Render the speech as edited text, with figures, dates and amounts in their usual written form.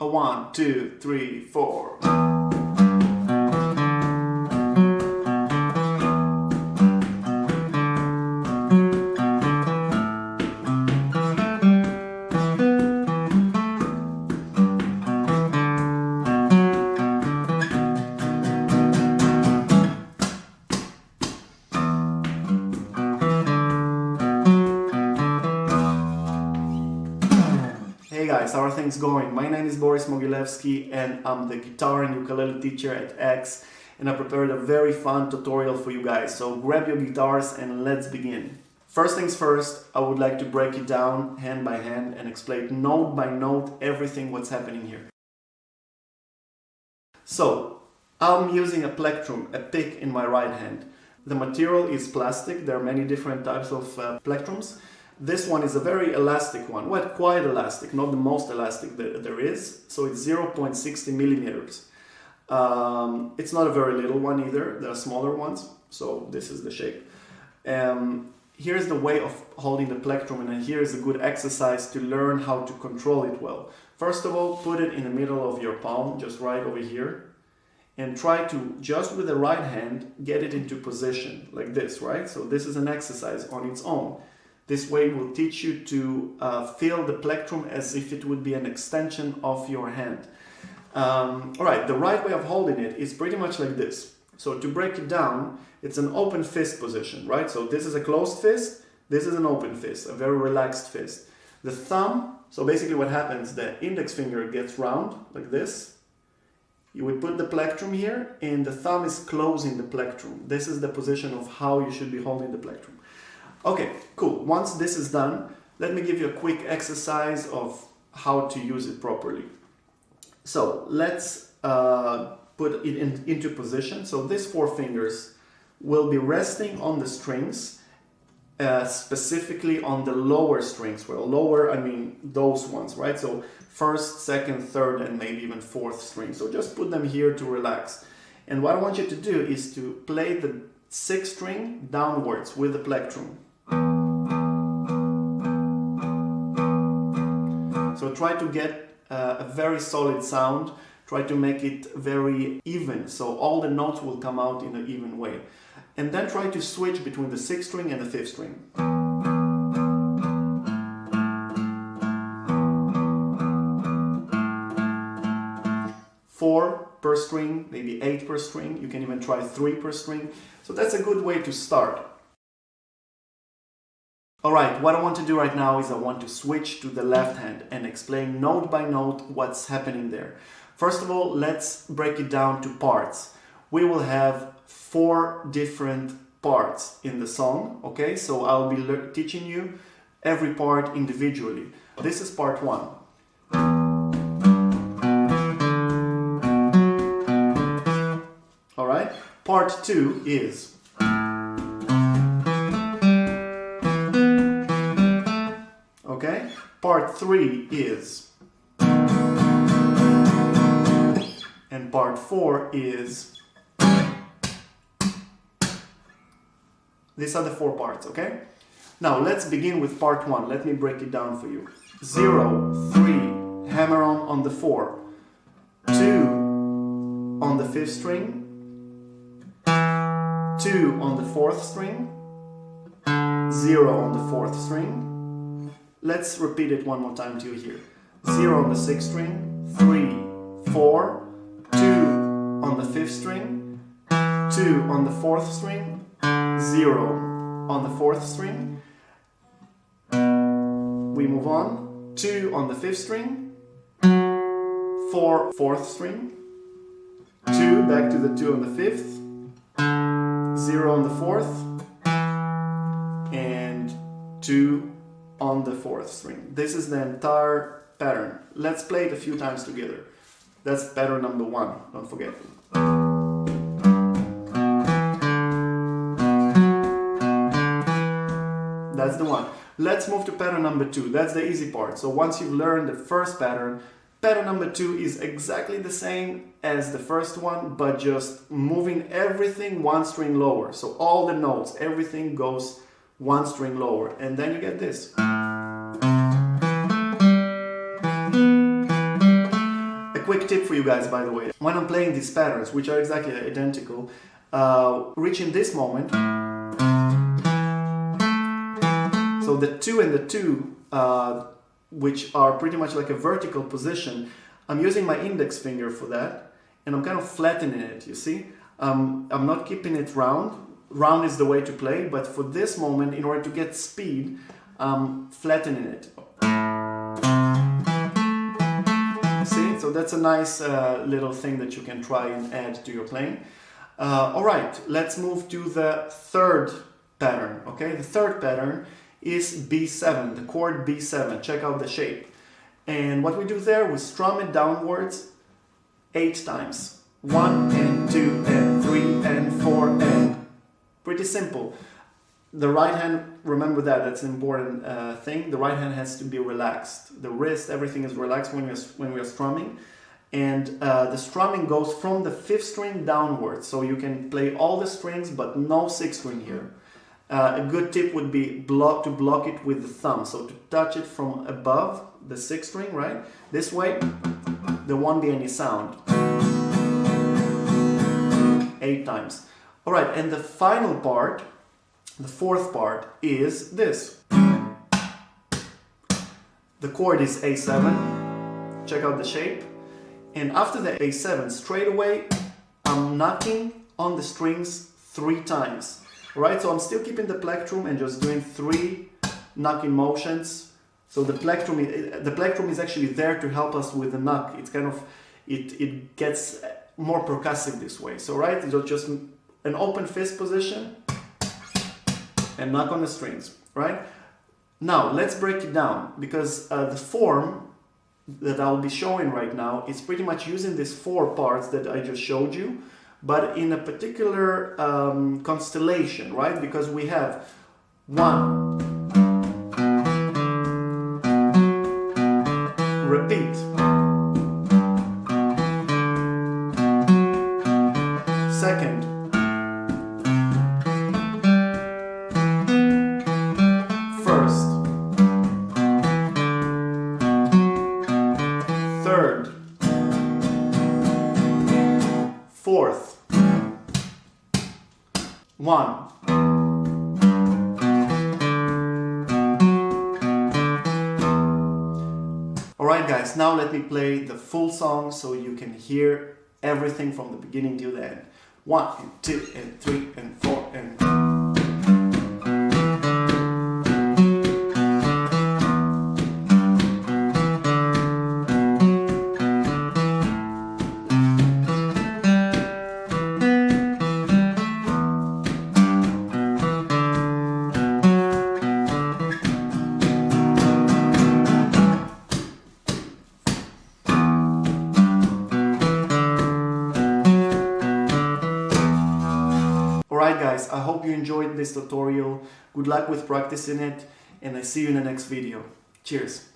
A 1, 2, 3, 4. Hey guys, how are things going? My name is Boris and I'm the guitar and ukulele teacher at X, and I prepared a very fun tutorial for you guys. So grab your guitars and let's begin. First things first, I would like to break it down hand by hand and explain note by note everything what's happening here. So I'm using a Plectrum, a pick in my right hand. The material is plastic. There are many different types of Plectrums. This one is a very elastic one, well, quite elastic, not the most elastic that there is. So it's 0.60 millimeters. It's not a very little one either. There are smaller ones. So this is the shape. Here's the way of holding the Plectrum, and here's a good exercise to learn how to control it well. First of all, put it in the middle of your palm, just right over here, and try to, just with the right hand, get it into position like this, right? So this is an exercise on its own. This way will teach you to feel the Plectrum as if it would be an extension of your hand. Alright, the right way of holding it is pretty much like this. So to break it down, it's an open fist position, right? So this is a closed fist, this is an open fist, a very relaxed fist. The thumb, so basically what happens, the index finger gets round like this. You would put the Plectrum here, and the thumb is closing the Plectrum. This is the position of how you should be holding the Plectrum. Okay, cool. Once this is done, let me give you a quick exercise of how to use it properly. So let's put it into position. So these four fingers will be resting on the strings, specifically on the lower strings. Well, lower, I mean those ones, right? So first, second, third, and maybe even fourth string. So just put them here to relax. And what I want you to do is to play the sixth string downwards with the Plectrum. So try to get a very solid sound, try to make it very even, so all the notes will come out in an even way. And then try to switch between the sixth string and the fifth string. 4 per string, maybe 8 per string, you can even try 3 per string. So that's a good way to start. Alright, what I want to do right now is I want to switch to the left hand and explain note by note what's happening there. First of all, let's break it down to parts. We will have 4 different parts in the song, okay? So I'll be teaching you every part individually. This is part 1. Alright, part 2 is... Okay, part 3 is, and part 4 is. These are the 4 parts, okay? Now let's begin with part 1. Let me break it down for you. 0, 3, hammer on the 4, 2 on the 5th string, 2 on the 4th string, 0 on the 4th string. Let's repeat it one more time to you here. 0 on the 6th string, 3, 4, 2 on the 5th string, 2 on the 4th string, 0 on the 4th string. We move on. 2 on the 5th string, 4 4th string, 2 back to the 2 on the 5th, 0 on the 4th, and 2 on the 4th string. This is the entire pattern. Let's play it a few times together. That's pattern number 1, don't forget. That's the one. Let's move to pattern number 2. That's the easy part. So once you've learned the first pattern, pattern number 2 is exactly the same as the first one, but just moving everything 1 string lower. So all the notes, everything goes 1 string lower, and then you get this. quick tip for you guys, by the way. When I'm playing these patterns, which are exactly identical, reaching this moment, so the 2 and the 2, which are pretty much like a vertical position, I'm using my index finger for that, and I'm kind of flattening it, you see? I'm not keeping it round. Round is the way to play, but for this moment, in order to get speed, I'm flattening it. See? So that's a nice little thing that you can try and add to your playing. Alright, let's move to the third pattern, okay? The third pattern is B7, the chord B7. Check out the shape. And what we do there, we strum it downwards 8 times. 1 and 2 and 3 and 4 and... Pretty simple. The right hand, remember that, that's an important thing. The right hand has to be relaxed. The wrist, everything is relaxed when we are strumming. And the strumming goes from the 5th string downwards. So you can play all the strings, but no 6th string here. A good tip would be to block it with the thumb. So to touch it from above the 6th string, right? This way, there won't be any sound. 8 times. All right, and the final part, the fourth part, is this. The chord is A7. Check out the shape. And after the A7, straight away, I'm knocking on the strings 3 times. All right, so I'm still keeping the plectrum and just doing 3 knocking motions. So the plectrum is actually there to help us with the knock. It's kind of, it gets more percussive this way. So right, it's just an open fist position and knock on the strings, right? Now let's break it down, because the form that I'll be showing right now is pretty much using these 4 parts that I just showed you, but in a particular constellation, right? Because we have 1, repeat, second, first, third, fourth, 1. Alright guys, now let me play the full song so you can hear everything from the beginning to the end. 1 and 2 and 3 and 4 and... Alright guys, I hope you enjoyed this tutorial. Good luck with practicing it, and I see you in the next video. Cheers!